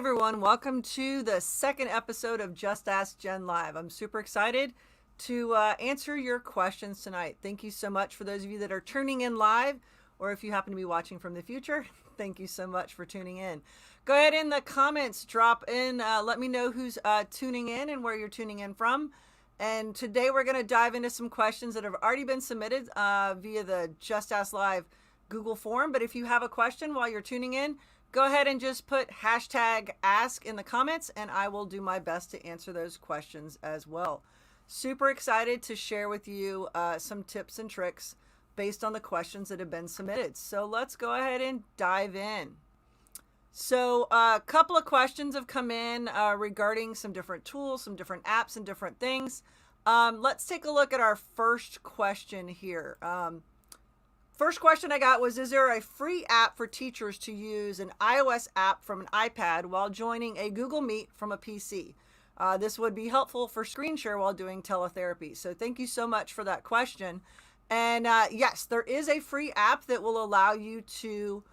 everyone, welcome to the second episode of Just Ask Jen Live. I'm super excited to answer your questions tonight. Thank you so much for those of you that are tuning in live, or if you happen to be watching from the future, thank you so much for tuning in. Go ahead in the comments, drop in, let me know who's tuning in and where you're tuning in from. And today we're going to dive into some questions that have already been submitted via the Just Ask Live Google form. But if you have a question while you're tuning in, go ahead and just put hashtag ask in the comments and I will do my best to answer those questions as well. Super excited to share with you some tips and tricks based on the questions that have been submitted. So let's go ahead and dive in. So a couple of questions have come in regarding some different tools, some different apps and different things. Let's take a look at our first question here. First question I got was, is there a free app for teachers to use an iOS app from an iPad while joining a Google Meet from a PC? This would be helpful for screen share while doing teletherapy. So thank you so much for that question. And yes, there is a free app that will allow you to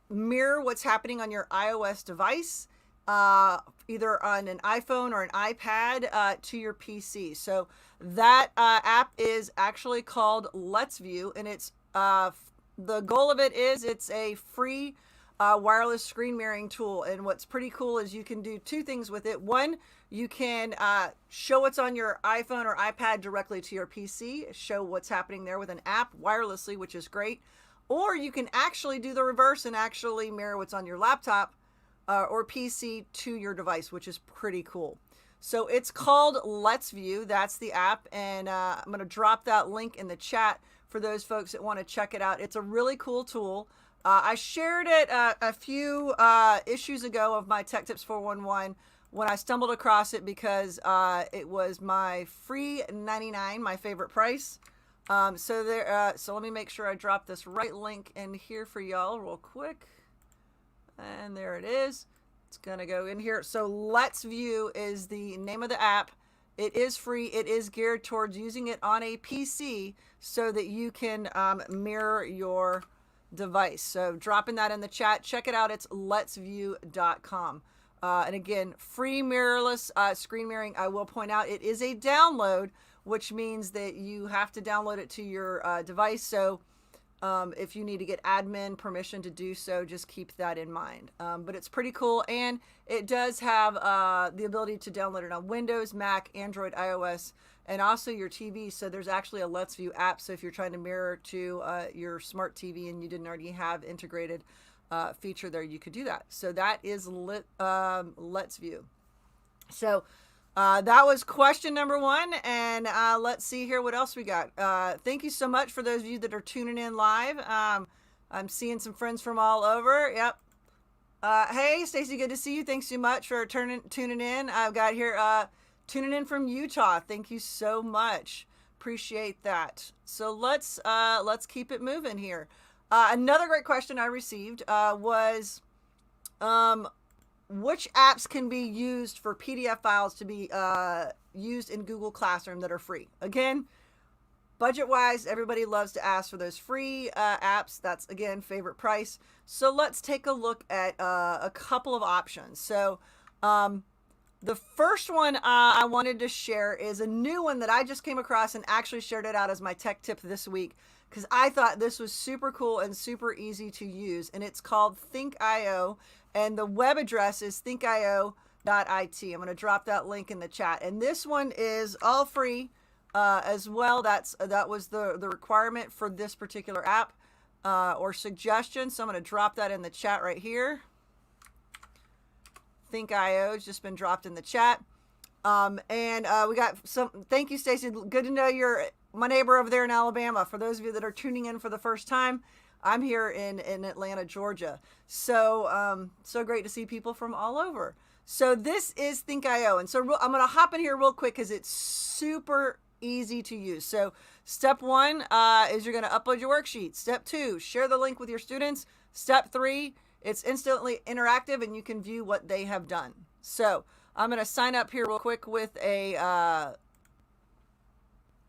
mirror what's happening on your iOS device, either on an iPhone or an iPad to your PC. So that app is actually called Let's View, and it's the goal of it is it's a free wireless screen mirroring tool. And what's pretty cool is you can do two things with it. One, you can show what's on your iPhone or iPad directly to your PC, show what's happening there with an app wirelessly, which is great. Or you can actually do the reverse and actually mirror what's on your laptop or PC to your device, which is pretty cool. So it's called Let's View. That's the app. And I'm going to drop that link in the chat for those folks that want to check it out. It's a really cool tool. I shared it a few issues ago of my Tech Tips 411 when I stumbled across it because it was my free $99, my favorite price. So let me make sure I drop this right link in here for y'all real quick. And there it is. It's going to go in here. So Let's View is the name of the app. It is free. It is geared towards using it on a PC so that you can mirror your device. So dropping that in the chat. Check it out. It's letsview.com. And again, free mirrorless screen mirroring. I will point out it is a download, which means that you have to download it to your device. So if you need to get admin permission to do so, just keep that in mind. But it's pretty cool, and it does have the ability to download it on Windows, Mac, Android, iOS, and also your TV. So there's actually a Let's View app. So if you're trying to mirror to your smart TV and you didn't already have integrated feature there, you could do that. So that is Let's View. So that was question number one, and let's see here what else we got. Thank you so much for those of you that are tuning in live. I'm seeing some friends from all over. Yep. Hey, Stacy, good to see you. Thanks so much for tuning in. I've got here tuning in from Utah. Thank you so much. Appreciate that. So let's keep it moving here. Another great question I received was which apps can be used for PDF files to be used in Google Classroom that are free? Again, budget-wise, everybody loves to ask for those free apps. That's, again, favorite price. So let's take a look at a couple of options. So the first one I wanted to share is a new one that I just came across and actually shared it out as my tech tip this week because I thought this was super cool and super easy to use. And it's called Think.io. And the web address is thinkio.it. I'm going to drop that link in the chat. And this one is all free as well. That was the requirement for this particular app or suggestion. So I'm going to drop that in the chat right here. Think.io has just been dropped in the chat. And we got some, thank you, Stacy. Good to know you're my neighbor over there in Alabama. For those of you that are tuning in for the first time, I'm here in Atlanta, Georgia. So, so great to see people from all over. So this is Think.io. And so I'm going to hop in here real quick because it's super easy to use. So step one is you're going to upload your worksheet. Step two, share the link with your students. Step three, it's instantly interactive and you can view what they have done. So I'm going to sign up here real quick with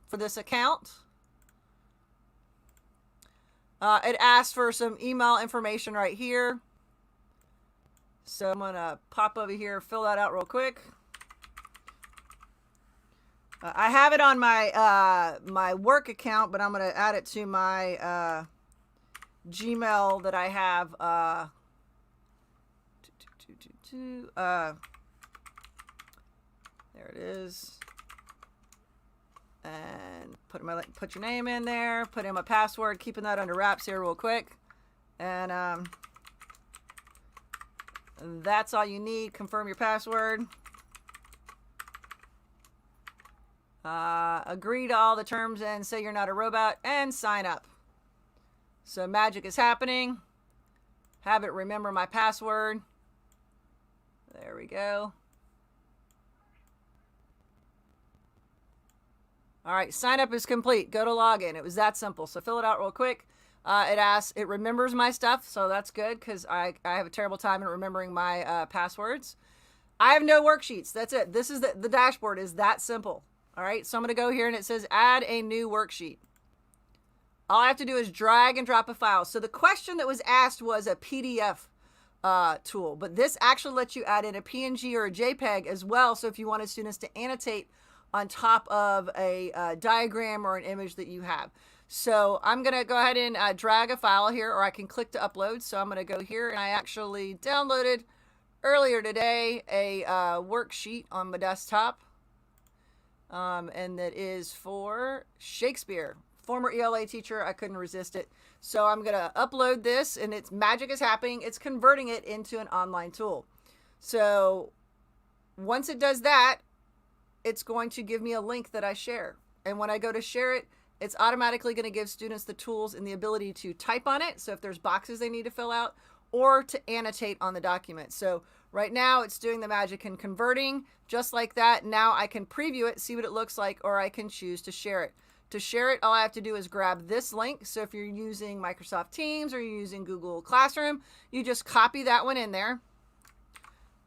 for this account. It asks for some email information right here. So I'm gonna pop over here, fill that out real quick. I have it on my my work account, but I'm gonna add it to my Gmail that I have. There it is. And put your name in there. Put in my password. Keeping that under wraps here real quick. And that's all you need. Confirm your password. Agree to all the terms and say you're not a robot, and sign up. So magic is happening. Have it remember my password. There we go. All right, sign up is complete. Go to login. It was that simple. So fill it out real quick. It remembers my stuff, so that's good because I have a terrible time in remembering my passwords. I have no worksheets. That's it. This is the dashboard is that simple. All right, so I'm going to go here and it says add a new worksheet. All I have to do is drag and drop a file. So the question that was asked was a PDF tool, but this actually lets you add in a PNG or a JPEG as well. So if you wanted students to annotate on top of a diagram or an image that you have. So I'm going to go ahead and drag a file here, or I can click to upload. So I'm going to go here, and I actually downloaded earlier today a worksheet on my desktop. And that is for Shakespeare. Former ELA teacher, I couldn't resist it. So I'm going to upload this, and its magic is happening. It's converting it into an online tool. So once it does that, it's going to give me a link that I share. And when I go to share it, it's automatically going to give students the tools and the ability to type on it. So if there's boxes they need to fill out, or to annotate on the document. So right now it's doing the magic and converting just like that. Now I can preview it, see what it looks like, or I can choose to share it. To share it, all I have to do is grab this link. So if you're using Microsoft Teams or you're using Google Classroom, you just copy that one in there.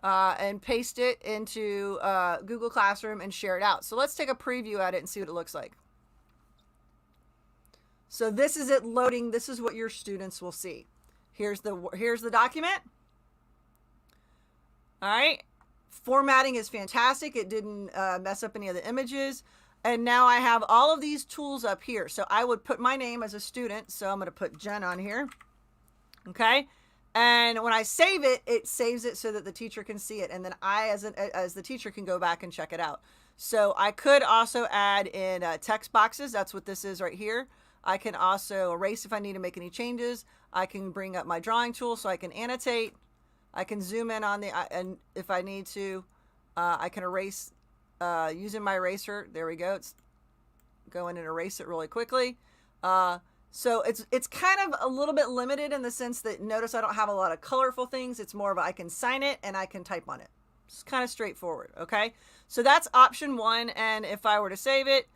And paste it into Google Classroom and share it out. So let's take a preview at it and see what it looks like. So this is it loading. This is what your students will see. Here's the document. All right. Formatting is fantastic. It didn't mess up any of the images. And now I have all of these tools up here. So I would put my name as a student. So I'm going to put Jen on here. Okay. And when I save it, it saves it so that the teacher can see it. And then I, as the teacher, can go back and check it out. So I could also add in text boxes. That's what this is right here. I can also erase if I need to make any changes. I can bring up my drawing tool so I can annotate. I can zoom in on and if I need to, I can erase using my eraser. There we go. It's go in and erase it really quickly. So it's kind of a little bit limited in the sense that notice I don't have a lot of colorful things. It's more of I can sign it and I can type on it. It's kind of straightforward. Okay. So that's option one. And if I were to save it,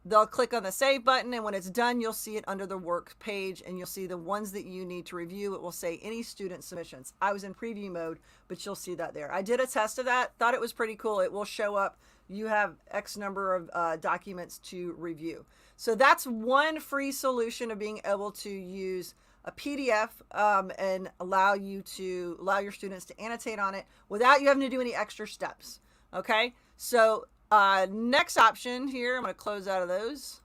they'll click on the save button, and when it's done, you'll see it under the work page, and you'll see the ones that you need to review. It will say any student submissions. I was in preview mode, but you'll see that there. I did a test of that, thought it was pretty cool. It will show up. You have X number of documents to review. So that's one free solution of being able to use a PDF and allow your students to annotate on it without you having to do any extra steps. Okay, so next option here, I'm going to close out of those,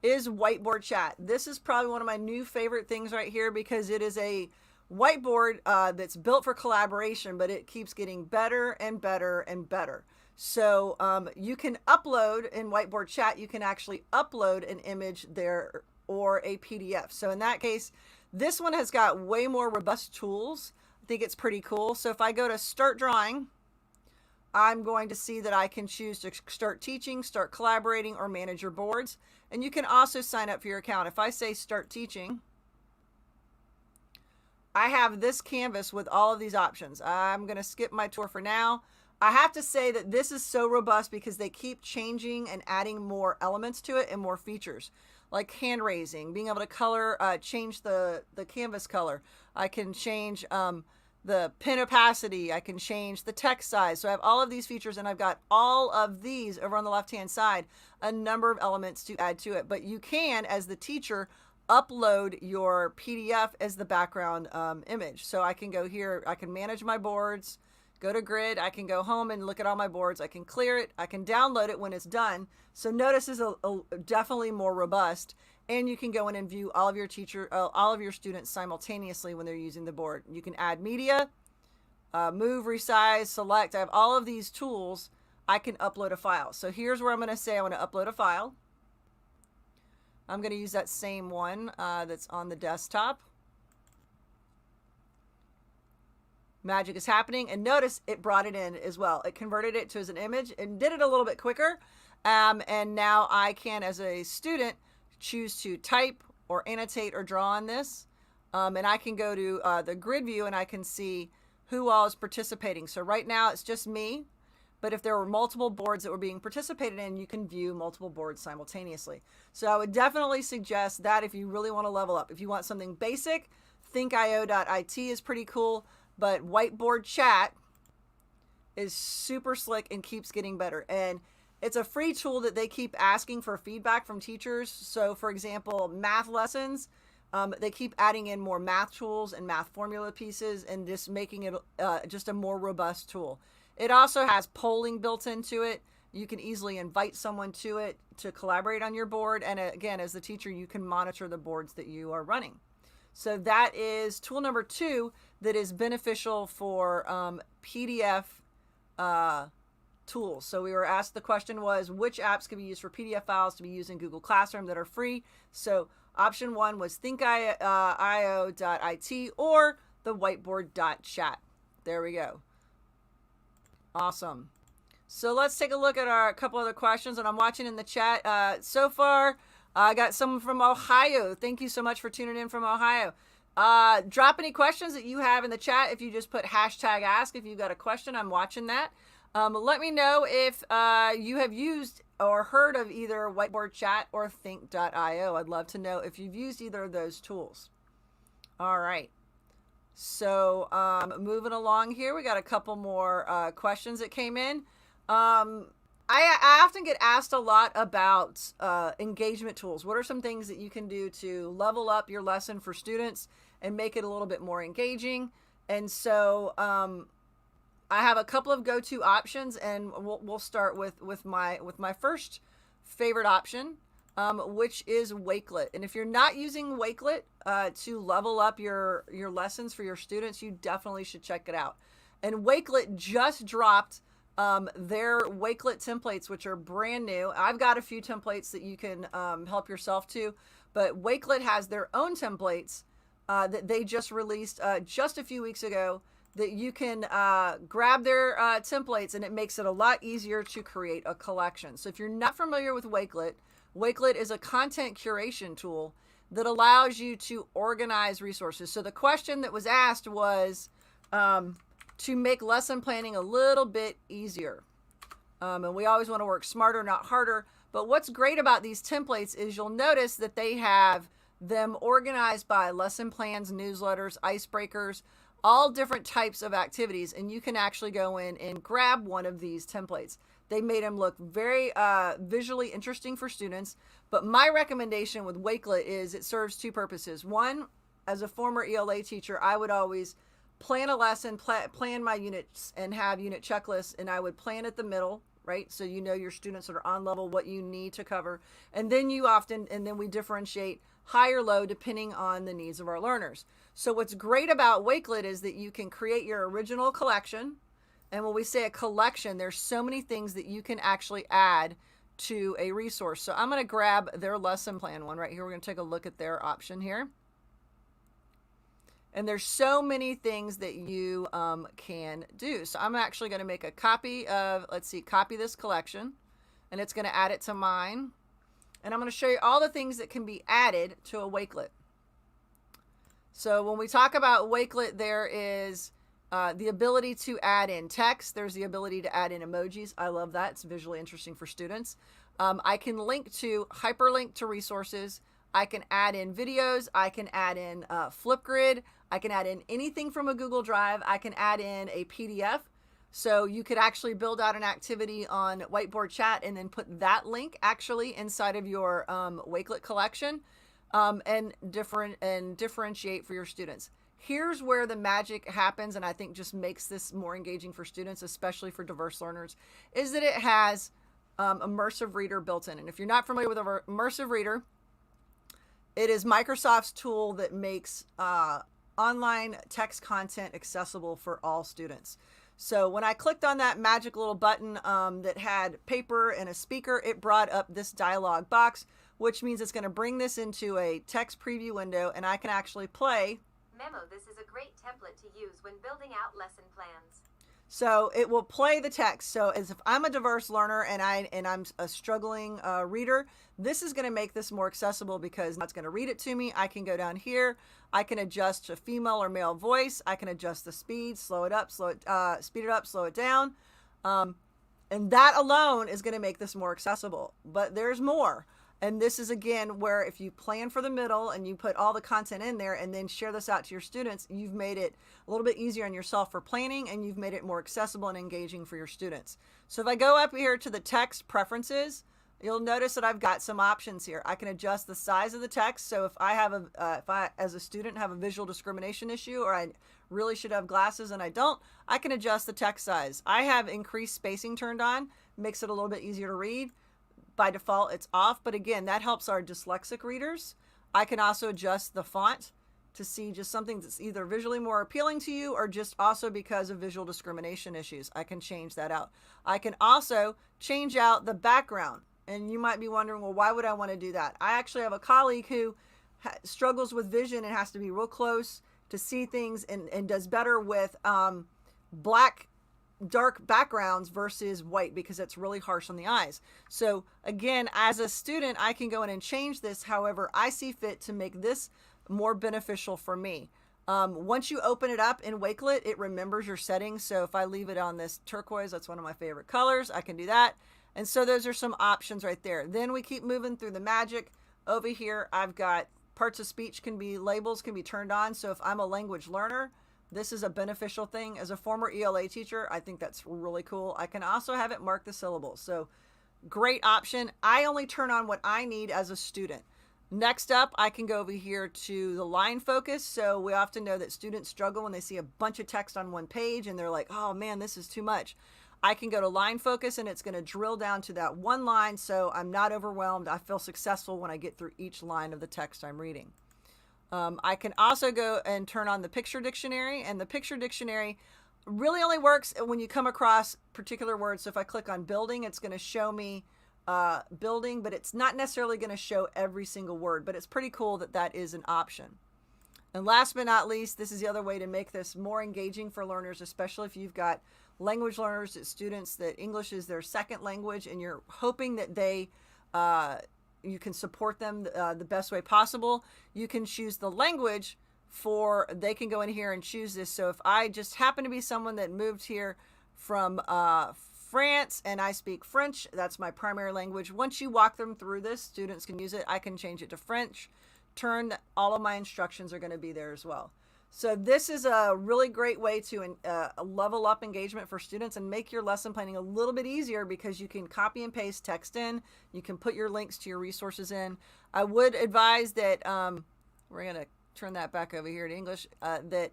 is Whiteboard Chat. This is probably one of my new favorite things right here because it is a whiteboard that's built for collaboration, but it keeps getting better and better and better. So you can upload in Whiteboard Chat, you can actually upload an image there or a PDF. So in that case, this one has got way more robust tools. I think it's pretty cool. So if I go to start drawing, I'm going to see that I can choose to start teaching, start collaborating, or manage your boards. And you can also sign up for your account. If I say start teaching, I have this canvas with all of these options. I'm going to skip my tour for now. I have to say that this is so robust because they keep changing and adding more elements to it and more features, like hand raising, being able to color, change the canvas color. I can change the pen opacity. I can change the text size. So I have all of these features, and I've got all of these over on the left-hand side, a number of elements to add to it. But you can, as the teacher, upload your PDF as the background image. So I can go here, I can manage my boards, go to grid, I can go home and look at all my boards, I can clear it, I can download it when it's done. So notice is definitely more robust, and you can go in and view all of your all of your students simultaneously when they're using the board. You can add media, move, resize, select. I have all of these tools. I can upload a file. So here's where I'm going to say I want to upload a file. I'm going to use that same one that's on the desktop. Magic is happening, and notice it brought it in as well. It converted it to as an image and did it a little bit quicker. And now I can, as a student, choose to type or annotate or draw on this. And I can go to the grid view and I can see who all is participating. So right now it's just me. But if there were multiple boards that were being participated in, you can view multiple boards simultaneously. So I would definitely suggest that if you really want to level up. If you want something basic, thinkio.it is pretty cool. But Whiteboard Chat is super slick and keeps getting better. And it's a free tool that they keep asking for feedback from teachers. So for example, math lessons, they keep adding in more math tools and math formula pieces and just making it just a more robust tool. It also has polling built into it. You can easily invite someone to it to collaborate on your board. And again, as the teacher, you can monitor the boards that you are running. So that is tool number 2 that is beneficial for PDF tools. So we were asked, the question was, which apps can be used for PDF files to be used in Google Classroom that are free? So option 1 was thinkio.it or the whiteboard.chat. There we go. Awesome. So let's take a look at a couple other questions, and I'm watching in the chat. So far, I got someone from Ohio. Thank you so much for tuning in from Ohio. Drop any questions that you have in the chat. If you just put #ask, if you've got a question, I'm watching that. Let me know if you have used or heard of either Whiteboard Chat or think.io. I'd love to know if you've used either of those tools. All right. So moving along here, we got a couple more questions that came in. I often get asked a lot about engagement tools. What are some things that you can do to level up your lesson for students and make it a little bit more engaging? And so I have a couple of go-to options, and we'll start with my first favorite option, which is Wakelet. And if you're not using Wakelet to level up your lessons for your students, you definitely should check it out. And Wakelet just dropped their Wakelet Templates, which are brand new. I've got a few templates that you can help yourself to, but Wakelet has their own templates that they just released just a few weeks ago that you can grab their templates, and it makes it a lot easier to create a collection. So if you're not familiar with Wakelet, Wakelet is a content curation tool that allows you to organize resources. So the question that was asked was to make lesson planning a little bit easier. And we always want to work smarter, not harder. But what's great about these templates is you'll notice that they have them organized by lesson plans, newsletters, icebreakers, all different types of activities. And you can actually go in and grab one of these templates. They made them look very visually interesting for students. But my recommendation with Wakelet is it serves two purposes. One, as a former ELA teacher, I would always plan a lesson, plan my units, and have unit checklists. And I would plan at the middle, right? So you know your students that are on level, what you need to cover. And then then we differentiate high or low depending on the needs of our learners. So what's great about Wakelet is that you can create your original collection. And when we say a collection, there's so many things that you can actually add to a resource. So I'm going to grab their lesson plan one right here. We're going to take a look at their option here. And there's so many things that you can do. So I'm actually going to make a copy of, copy this collection. And it's going to add it to mine. And I'm going to show you all the things that can be added to a Wakelet. So when we talk about Wakelet, there is the ability to add in text. There's the ability to add in emojis. I love that. It's visually interesting for students. I can hyperlink to resources. I can add in videos. I can add in Flipgrid. I can add in anything from a Google Drive. I can add in a PDF. So you could actually build out an activity on Whiteboard Chat and then put that link actually inside of your Wakelet collection. and differentiate for your students. Here's where the magic happens, and I think just makes this more engaging for students, especially for diverse learners, is that it has immersive reader built in. And if you're not familiar with immersive reader, it is Microsoft's tool that makes online text content accessible for all students. So when I clicked on that magic little button that had paper and a speaker, it brought up this dialog box, which means it's going to bring this into a text preview window, and I can actually play. Memo, this is a great template to use when building out lesson plans. So it will play the text. So as if I'm a diverse learner and I'm a struggling reader, this is going to make this more accessible because it's going to read it to me. I can go down here. I can adjust to female or male voice. I can adjust the speed, slow it up, speed it up, slow it down. And that alone is going to make this more accessible. But there's more. And this is, again, where if you plan for the middle and you put all the content in there and then share this out to your students, you've made it a little bit easier on yourself for planning, and you've made it more accessible and engaging for your students. So if I go up here to the text preferences, you'll notice that I've got some options here. I can adjust the size of the text. So if I have if I, as a student, have a visual discrimination issue, or I really should have glasses and I don't, I can adjust the text size. I have increased spacing turned on, makes it a little bit easier to read. By default, it's off, but again, that helps our dyslexic readers. I can also adjust the font to see just something that's either visually more appealing to you or just also because of visual discrimination issues. I can change that out. I can also change out the background. And you might be wondering, well, why would I want to do that? I actually have a colleague who struggles with vision and has to be real close to see things, and does better with black dark backgrounds versus white because it's really harsh on the eyes. So again, as a student, I can go in and change this however I see fit to make this more beneficial for me. Once you open it up in Wakelet, it remembers your settings. So if I leave it on this turquoise, that's one of my favorite colors, I can do that. And so those are some options right there. Then we keep moving through the magic. Over here, I've got parts of speech labels can be turned on. So if I'm a language learner, this is a beneficial thing. As a former ELA teacher, I think that's really cool. I can also have it mark the syllables. So great option. I only turn on what I need as a student. Next up, I can go over here to the line focus. So we often know that students struggle when they see a bunch of text on one page and they're like, oh man, this is too much. I can go to line focus and it's going to drill down to that one line. So I'm not overwhelmed. I feel successful when I get through each line of the text I'm reading. I can also go and turn on the picture dictionary, and the picture dictionary really only works when you come across particular words. So if I click on building, it's going to show me building, but it's not necessarily going to show every single word, but it's pretty cool that that is an option. And last but not least, this is the other way to make this more engaging for learners, especially if you've got language learners, students that English is their second language, and you're hoping that you can support them the best way possible. You can choose the language they can go in here and choose this. So if I just happen to be someone that moved here from France and I speak French, that's my primary language. Once you walk them through this, students can use it. I can change it to French. All of my instructions are going to be there as well. So this is a really great way to level up engagement for students and make your lesson planning a little bit easier because you can copy and paste text in. You can put your links to your resources in. I would advise that, we're going to turn that back over here to English, that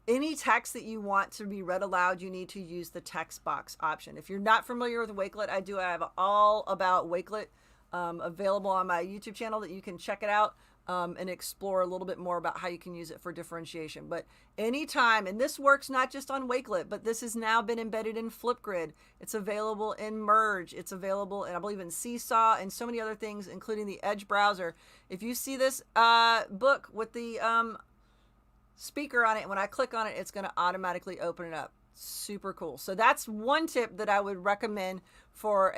any text that you want to be read aloud, you need to use the text box option. If you're not familiar with Wakelet, I have all about Wakelet available on my YouTube channel that you can check it out. And explore a little bit more about how you can use it for differentiation. But anytime, and this works not just on Wakelet, but this has now been embedded in Flipgrid. It's available in Merge. It's available, I believe, in Seesaw and so many other things, including the Edge browser. If you see this book with the speaker on it, when I click on it, it's going to automatically open it up. Super cool. So that's one tip that I would recommend for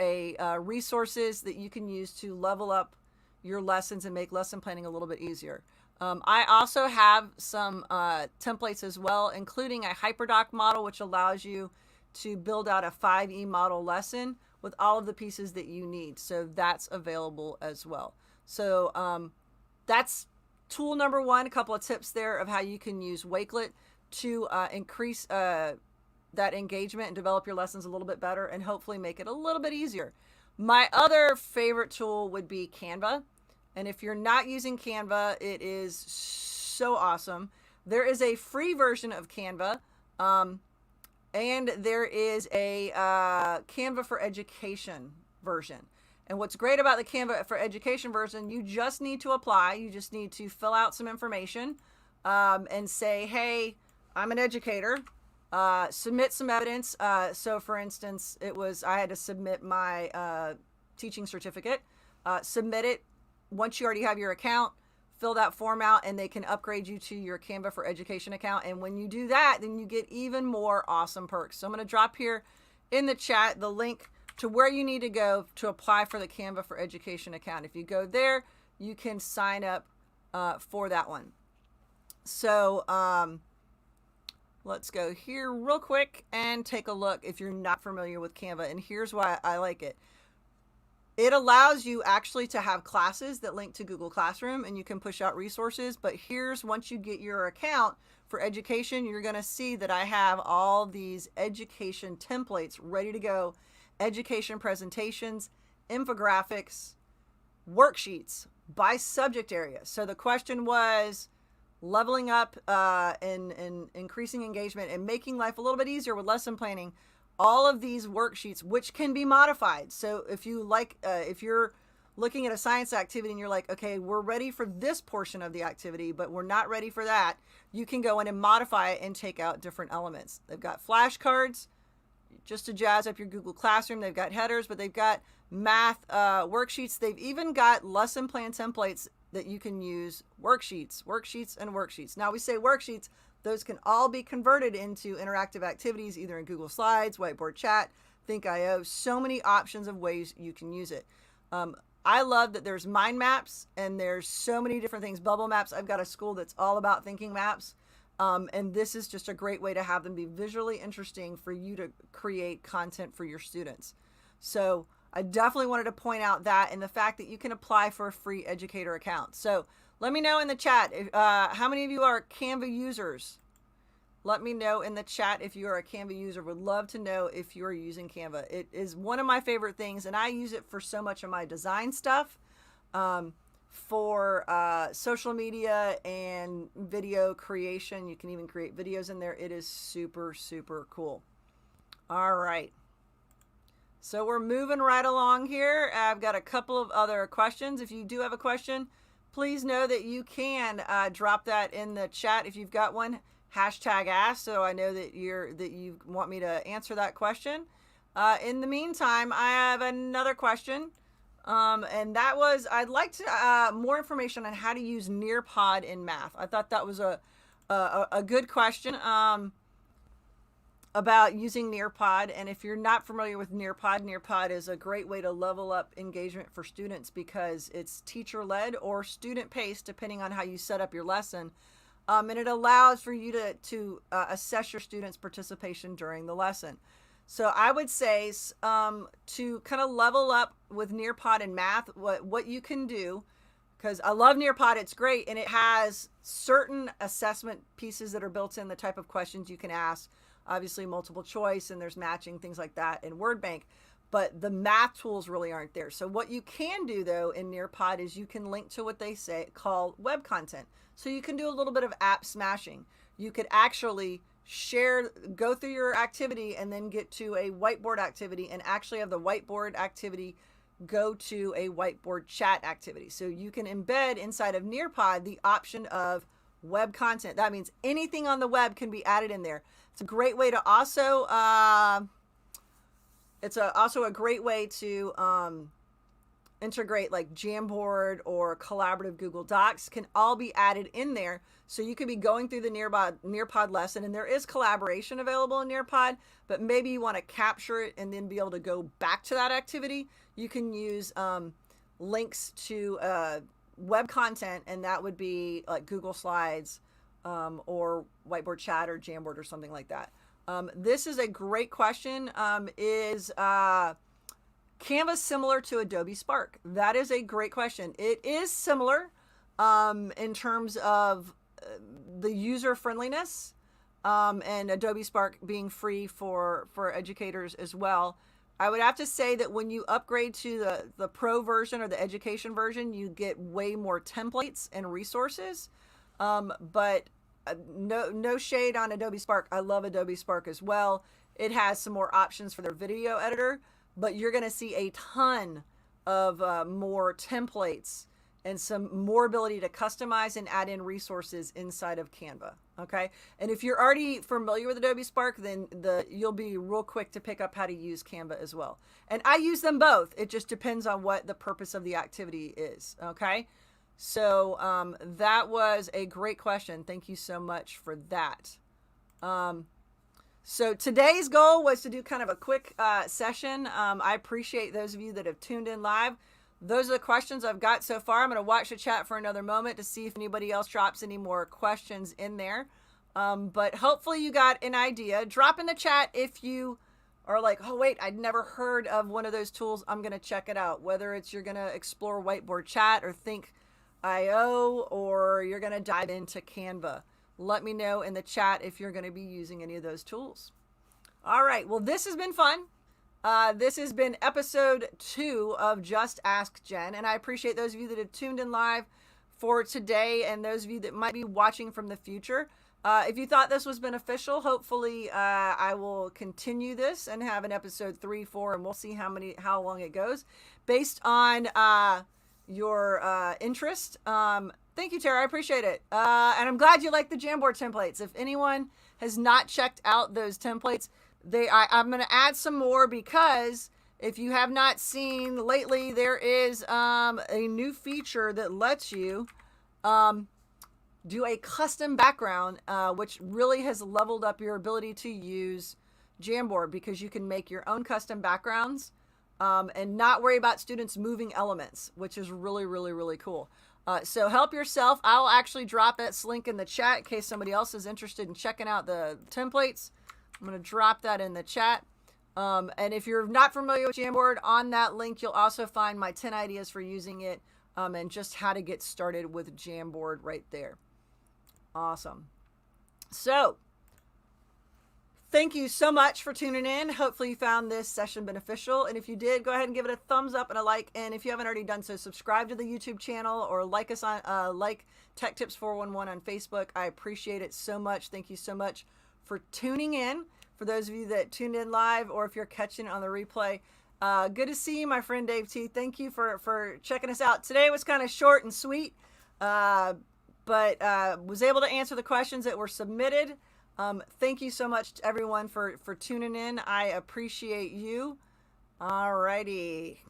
resources that you can use to level up your lessons and make lesson planning a little bit easier. I also have some templates as well, including a hyperdoc model, which allows you to build out a 5E model lesson with all of the pieces that you need. So that's available as well. So that's tool number one, a couple of tips there of how you can use Wakelet to increase that engagement and develop your lessons a little bit better and hopefully make it a little bit easier. My other favorite tool would be Canva. And if you're not using Canva, it is so awesome. There is a free version of Canva, and there is a Canva for Education version. And what's great about the Canva for Education version, you just need to apply. You just need to fill out some information and say, hey, I'm an educator. Submit some evidence. So for instance, I had to submit my teaching certificate. Submit it once you already have your account. Fill that form out and they can upgrade you to your Canva for Education account. And when you do that, then you get even more awesome perks. So I'm going to drop here in the chat the link to where you need to go to apply for the Canva for Education account. If you go there, you can sign up for that one. So let's go here real quick and take a look if you're not familiar with Canva. And here's why I like it. It allows you actually to have classes that link to Google Classroom and you can push out resources. But here's, once you get your account for education, you're going to see that I have all these education templates ready to go. Education presentations, infographics, worksheets by subject area. So the question was leveling up and increasing engagement and making life a little bit easier with lesson planning. All of these worksheets, which can be modified. So if you like, if you're looking at a science activity and you're like, okay, we're ready for this portion of the activity, but we're not ready for that, you can go in and modify it and take out different elements. They've got flashcards just to jazz up your Google Classroom. They've got headers, but they've got math worksheets. They've even got lesson plan templates that you can use, worksheets, and worksheets. Now we say worksheets, those can all be converted into interactive activities, either in Google Slides, Whiteboard Chat, Think.io, so many options of ways you can use it. I love that there's mind maps and there's so many different things. Bubble maps. I've got a school that's all about thinking maps. And this is just a great way to have them be visually interesting for you to create content for your students. So I definitely wanted to point out that, and the fact that you can apply for a free educator account. So let me know in the chat, how many of you are Canva users? Let me know in the chat if you are a Canva user. Would love to know if you are using Canva. It is one of my favorite things, and I use it for so much of my design stuff, for social media and video creation. You can even create videos in there. It is super, super cool. All right. So we're moving right along here. I've got a couple of other questions. If you do have a question, please know that you can drop that in the chat if you've got one. #ask, so I know that you want me to answer that question. In the meantime, I have another question, and that was, I'd like to more information on how to use Nearpod in math. I thought that was a good question about using Nearpod. And if you're not familiar with Nearpod, Nearpod is a great way to level up engagement for students because it's teacher-led or student-paced, depending on how you set up your lesson. And it allows for you to assess your students' participation during the lesson. So I would say to kind of level up with Nearpod in math, what you can do, because I love Nearpod, it's great, and it has certain assessment pieces that are built in, the type of questions you can ask, obviously multiple choice, and there's matching, things like that in WordBank, but the math tools really aren't there. So what you can do though in Nearpod is you can link to what they call web content. So you can do a little bit of app smashing. You could actually go through your activity and then get to a whiteboard activity and actually have the whiteboard activity go to a whiteboard chat activity. So you can embed inside of Nearpod the option of web content. That means anything on the web can be added in there. It's a great way to also, also a great way to integrate like Jamboard or collaborative Google Docs can all be added in there. So you could be going through the Nearpod lesson, and there is collaboration available in Nearpod, but maybe you want to capture it and then be able to go back to that activity. You can use links to web content, and that would be like Google Slides or Whiteboard Chat or Jamboard or something like that. This is a great question. Is Canva similar to Adobe Spark? That is a great question. It is similar in terms of the user friendliness, and Adobe Spark being free for educators as well. I would have to say that when you upgrade to the pro version or the education version, you get way more templates and resources. But no shade on Adobe Spark. I love Adobe Spark as well. It has some more options for their video editor, but you're going to see a ton of more templates and some more ability to customize and add in resources inside of Canva. Okay. And if you're already familiar with Adobe Spark, then you'll be real quick to pick up how to use Canva as well. And I use them both. It just depends on what the purpose of the activity is. Okay. So that was a great question. Thank you so much for that. So today's goal was to do kind of a quick session. I appreciate those of you that have tuned in live. Those are the questions I've got so far. I'm going to watch the chat for another moment to see if anybody else drops any more questions in there. But hopefully you got an idea. Drop in the chat if you are like, oh, wait, I'd never heard of one of those tools. I'm going to check it out. Whether it's you're going to explore Whiteboard Chat or Think.io, or you're going to dive into Canva. Let me know in the chat if you're going to be using any of those tools. All right. Well, this has been fun. This has been episode 2 of Just Ask Jen, and I appreciate those of you that have tuned in live for today and those of you that might be watching from the future. If you thought this was beneficial, hopefully I will continue this and have an episode 3, 4, and we'll see how long it goes based on your interest. Thank you, Tara. I appreciate it. And I'm glad you like the Jamboard templates. If anyone has not checked out those templates, I'm going to add some more, because if you have not seen lately, there is a new feature that lets you do a custom background, which really has leveled up your ability to use Jamboard, because you can make your own custom backgrounds and not worry about students moving elements, which is really, really, really cool. So help yourself. I'll actually drop that link in the chat in case somebody else is interested in checking out the templates. I'm going to drop that in the chat. And if you're not familiar with Jamboard, on that link, you'll also find my 10 ideas for using it and just how to get started with Jamboard right there. Awesome. So thank you so much for tuning in. Hopefully you found this session beneficial. And if you did, go ahead and give it a thumbs up and a like. And if you haven't already done so, subscribe to the YouTube channel or like us on like Tech Tips 411 on Facebook. I appreciate it so much. Thank you so much for tuning in. For those of you that tuned in live, or if you're catching it on the replay, good to see you, my friend Dave T. Thank you for checking us out. Today was kind of short and sweet, but was able to answer the questions that were submitted. Thank you so much to everyone for tuning in. I appreciate you. All righty.